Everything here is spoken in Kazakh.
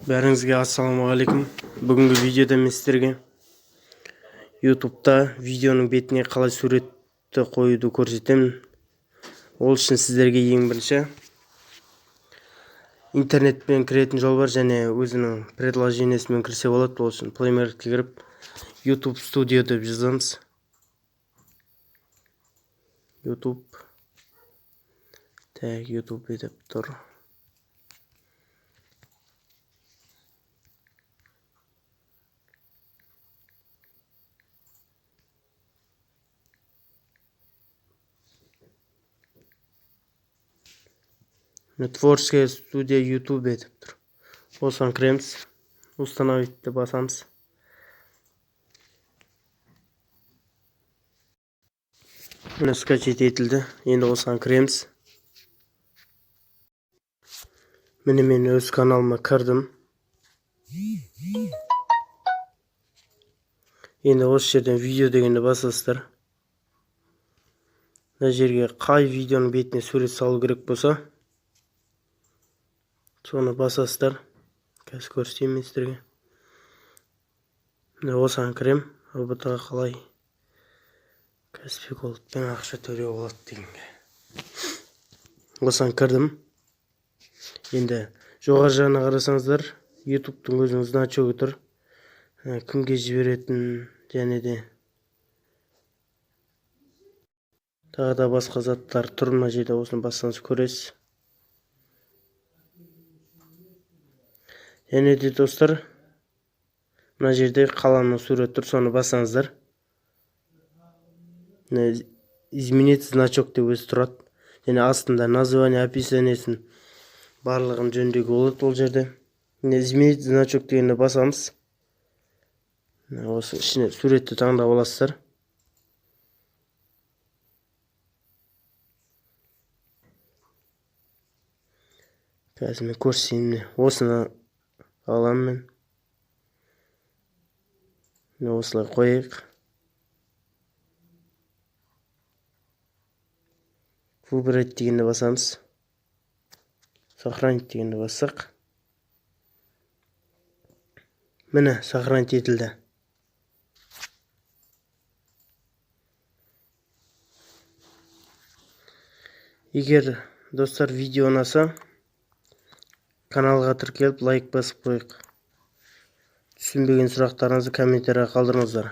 Бәріңізге ассалаумағалейкум. Бүгінгі видеода мен сіздерге YouTube'да видеоның бетіне қалай суретті қоюды көрсетемін. Ол үшін сіздерге ең бірінші интернетпен кіретін жол бар, және өзінің предложениесімен кірсе болады. Ол үшін Play Marketке кіріп YouTube Studio деп жазамыз. YouTube деп тұр. Творческая студия YouTube деп тұр. Осыған кіреміз. Установить басамыз. Міне скачать етілді. Енді осыған кіреміз. Міне мен өз каналыма кірдім. Енді осы жерден видео дегенді басасыздар. Мына жерге қай видеоның бетіне сурет салу керек болса, соны басасыздар. Қазір көрсетейін сіздерге. Міне осыған кірем. РБТ-ға қалай Каспий Голдпен ақша төлеуге болады дегенге. Осыған кірдім. Енді жоғары жағына қарасаңыздар, YouTube-тың өзінің значогы тұр. Кімге жіберетін, және де тағы да басқа заттар тұр. Мына жерде осыны бассаңыз көресіз. Және де достар, мына жерде қаламның сурет тұр, соны бассаңыздар. Изменить значок деп өзі тұрады. Және астында название, описаниесін барлығын жөндеуге болады ол жерде. Изменить значок дегенді басамыз. Осы ішіне суретті таңдап аласыздар. Қазір мен көрсетейін. Осыны аламын мен. Осылай қойайық. Выбрать дегенді басамыз. Сохранить дегенді бассақ. Міне сохранить етілді. Егер достар видео ұнаса, каналға тіркеліп лайк басып қойық. Түсінбеген сұрақтарыңызды комментарийға қалдырыңыздар.